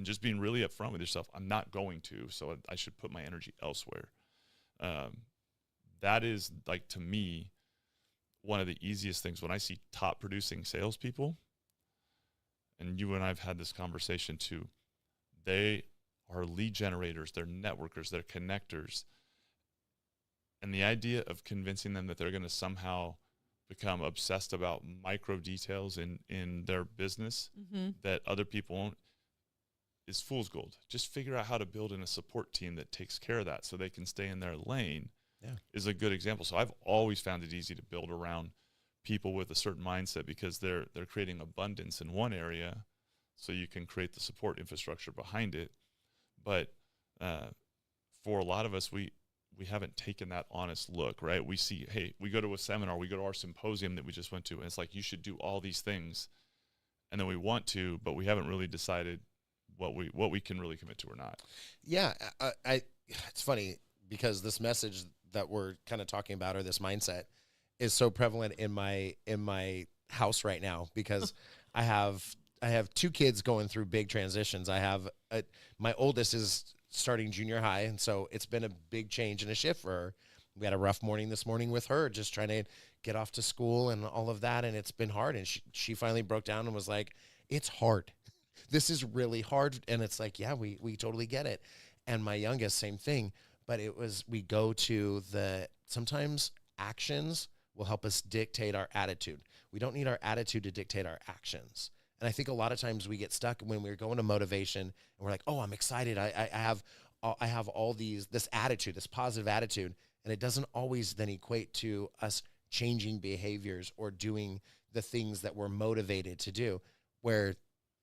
and just being really upfront with yourself. I'm not going to, so I should put my energy elsewhere. That is, like, to me, one of the easiest things when I see top producing salespeople, and you and I've had this conversation too, they are lead generators, they're networkers, they're connectors. And the idea of convincing them that they're going to somehow become obsessed about micro details in their business that other people won't is fool's gold. Just figure out how to build in a support team that takes care of that so they can stay in their lane. Is a good example. So I've always found it easy to build around people with a certain mindset because they're creating abundance in one area, so you can create the support infrastructure behind it. But for a lot of us, we haven't taken that honest look, right? We see, hey, we go to a seminar, we go to our symposium that we just went to, and it's like, you should do all these things, and then we want to, but we haven't really decided what we can really commit to or not. Yeah, it's funny because this message that we're kind of talking about, or this mindset, is so prevalent in my house right now because I have 2 kids going through big transitions. I have my oldest is starting junior high, and so it's been a big change and a shift for her. We had a rough morning this morning with her, just trying to get off to school and all of that, and it's been hard. And she finally broke down and was like, "It's hard. This is really hard." And it's like, yeah, we totally get it. And my youngest, same thing. But we go to sometimes actions will help us dictate our attitude. We don't need our attitude to dictate our actions. And I think a lot of times we get stuck when we're going to motivation and we're like, oh, I'm excited. I have all this attitude, this positive attitude. And it doesn't always then equate to us changing behaviors or doing the things that we're motivated to do, where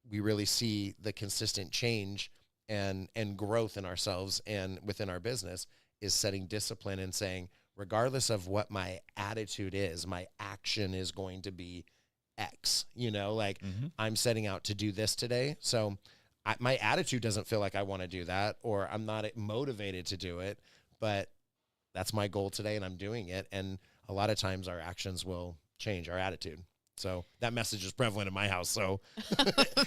we really see the consistent change and growth in ourselves and within our business is setting discipline and saying, regardless of what my attitude is, my action is going to be X, I'm setting out to do this today. So my attitude doesn't feel like I want to do that, or I'm not motivated to do it, but that's my goal today and I'm doing it. And a lot of times our actions will change our attitude. So that message is prevalent in my house. So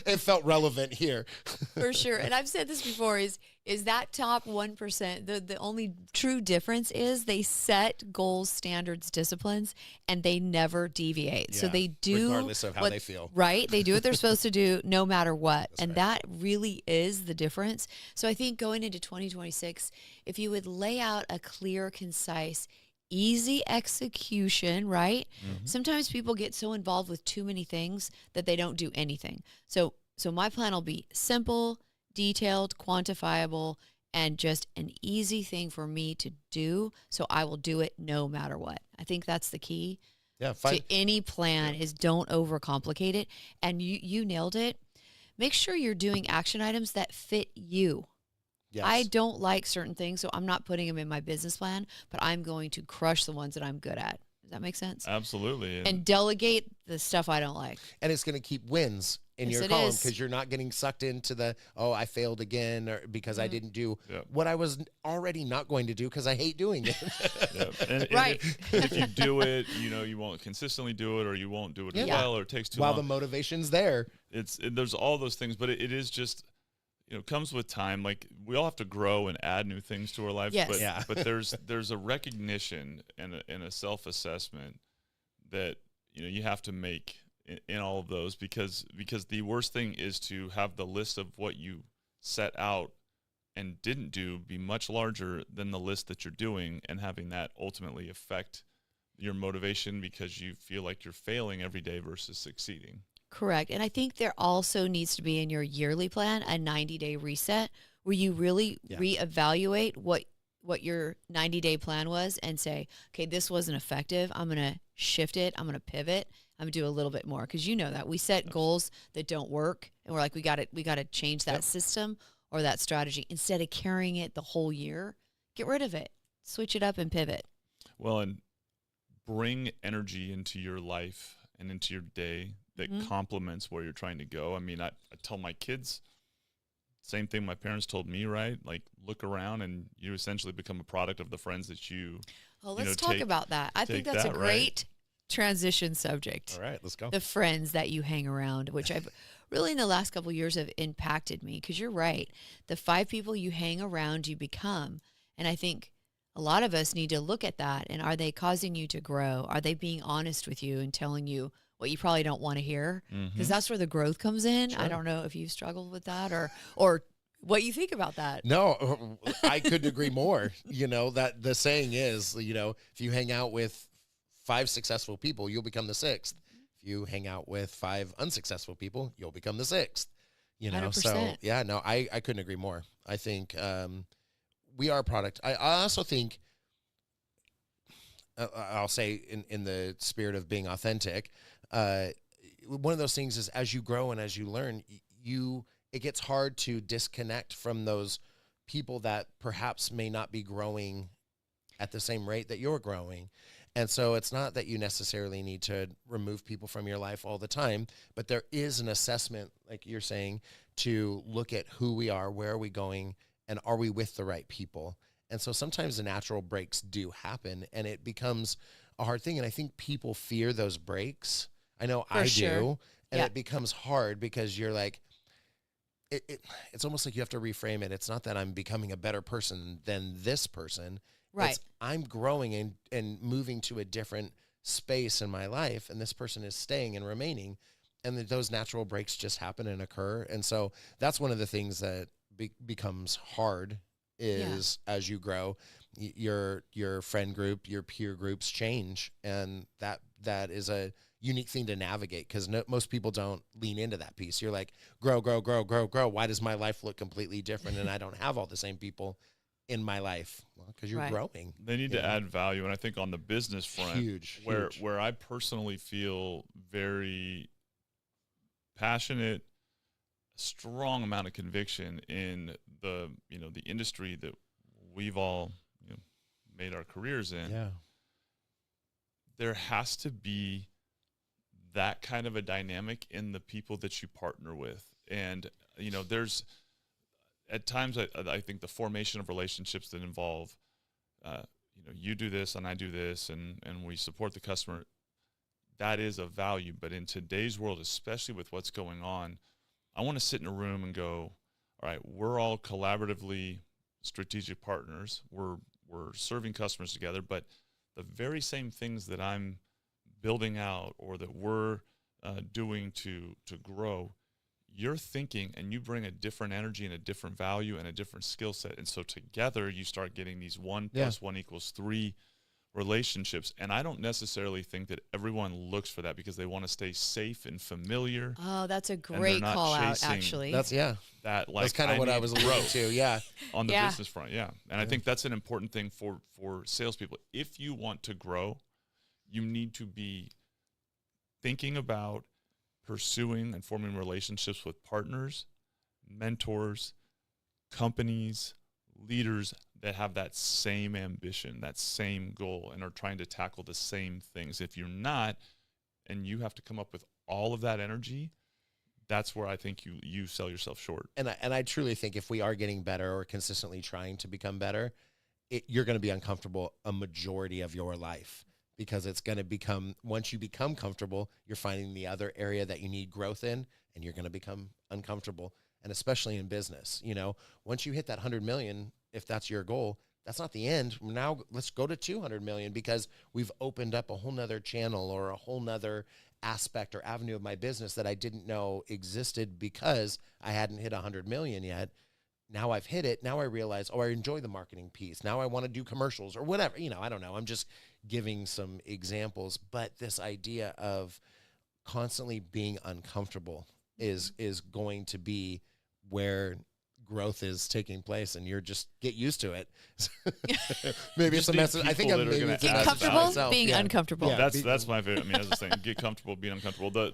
it felt relevant here. For sure. And I've said this before, is that top 1%, the only true difference is they set goals, standards, disciplines, and they never deviate. Yeah, so they do regardless of how they feel. Right. They do what they're supposed to do no matter what. That's and right. That really is the difference. So I think going into 2026, if you would lay out a clear, concise, easy execution, right? Sometimes people get so involved with too many things that they don't do anything. So my plan will be simple, detailed, quantifiable, and just an easy thing for me to do. So I will do it no matter what. I think that's the key to any plan is don't overcomplicate it. And you nailed it. Make sure you're doing action items that fit you. Yes. I don't like certain things, so I'm not putting them in my business plan, but I'm going to crush the ones that I'm good at. Does that make sense? Absolutely. And delegate the stuff I don't like. And it's going to keep wins in your column because you're not getting sucked into I failed again or because I didn't do what I was already not going to do because I hate doing it. And right. If you do it, you won't consistently do it, or you won't do it as well, or it takes too long. While the motivation's there. There's all those things, but it is just, comes with time. Like, we all have to grow and add new things to our lives. Yes. But there's a recognition and a self-assessment that, you have to make in all of those, because the worst thing is to have the list of what you set out and didn't do be much larger than the list that you're doing, and having that ultimately affect your motivation because you feel like you're failing every day versus succeeding. Correct. And I think there also needs to be in your yearly plan a 90-day reset where you really reevaluate what your 90-day plan was and say, okay, this wasn't effective. I'm going to shift it. I'm going to pivot. I'm going to do a little bit more, because that we set goals that don't work and we're like, we got to change that system or that strategy instead of carrying it the whole year. Get rid of it. Switch it up and pivot. Well, and bring energy into your life and into your day that complements where you're trying to go. I mean, I tell my kids, same thing my parents told me, right? Like, look around and you essentially become a product of the friends that you Well, let's talk about that. I think that's a great transition subject. All right, let's go. The friends that you hang around, which I've really in the last couple of years have impacted me, because you're right. The 5 people you hang around, you become. And I think a lot of us need to look at that. And are they causing you to grow? Are they being honest with you and telling you what you probably don't want to hear? Because that's where the growth comes in. Sure. I don't know if you've struggled with that or what you think about that. No, I couldn't agree more. You know, that the saying is, you know, if you hang out with 5 successful people, you'll become the 6th. If you hang out with 5 unsuccessful people, you'll become the 6th. You know, 100%. so yeah, no, I couldn't agree more. I think we are a product. I also think, I'll say in the spirit of being authentic, one of those things is as you grow and as you learn, it gets hard to disconnect from those people that perhaps may not be growing at the same rate that you're growing. And so it's not that you necessarily need to remove people from your life all the time, but there is an assessment, like you're saying, to look at who we are, where are we going, and are we with the right people? And so sometimes the natural breaks do happen, and it becomes a hard thing. And I think people fear those breaks. I know I do. And it becomes hard because you're like, it's almost like you have to reframe it. It's not that I'm becoming a better person than this person. Right. I'm growing and moving to a different space in my life, and this person is staying and remaining, and those natural breaks just happen and occur. And so that's one of the things that becomes hard is as you grow, your friend group, your peer groups change, and that is a unique thing to navigate, because most people don't lean into that piece. You're like, grow. Why does my life look completely different and I don't have all the same people in my life? Well, because you're growing. They need to add value. And I think on the business front, where I personally feel very passionate, strong amount of conviction in the industry that we've all made our careers in. Yeah. There has to be that kind of a dynamic in the people that you partner with. And, there's at times I think the formation of relationships that involve, you do this and I do this and we support the customer, that is of value. But in today's world, especially with what's going on, I want to sit in a room and go, all right, we're all collaboratively strategic partners. We're serving customers together, but the very same things that I'm building out or that we're doing to grow, you're thinking and you bring a different energy and a different value and a different skill set. And so together you start getting these 1 + 1 = 3 relationships. And I don't necessarily think that everyone looks for that because they want to stay safe and familiar. Oh, that's a great call out, actually. That's that's kind of what I was alluding to. On the business front. And I think that's an important thing for salespeople. If you want to grow, you need to be thinking about pursuing and forming relationships with partners, mentors, companies, leaders that have that same ambition, that same goal, and are trying to tackle the same things. If you're not, and you have to come up with all of that energy, that's where I think you sell yourself short. And I truly think if we are getting better or consistently trying to become better, you're going to be uncomfortable a majority of your life, because it's going to become, once you become comfortable, you're finding the other area that you need growth in, and you're going to become uncomfortable. And especially in business, once you hit that 100 million, if that's your goal, that's not the end. Now let's go to 200 million, because we've opened up a whole nother channel or a whole nother aspect or avenue of my business that I didn't know existed because I hadn't hit 100 million yet. Now I've hit it. Now I realize, I enjoy the marketing piece. Now I want to do commercials or whatever. I don't know. I'm just giving some examples. But this idea of constantly being uncomfortable is going to be where growth is taking place, and you're just get used to it. Maybe it's a message. I think I'm maybe it's a get message comfortable being uncomfortable. That's my favorite. I was just saying, get comfortable being uncomfortable.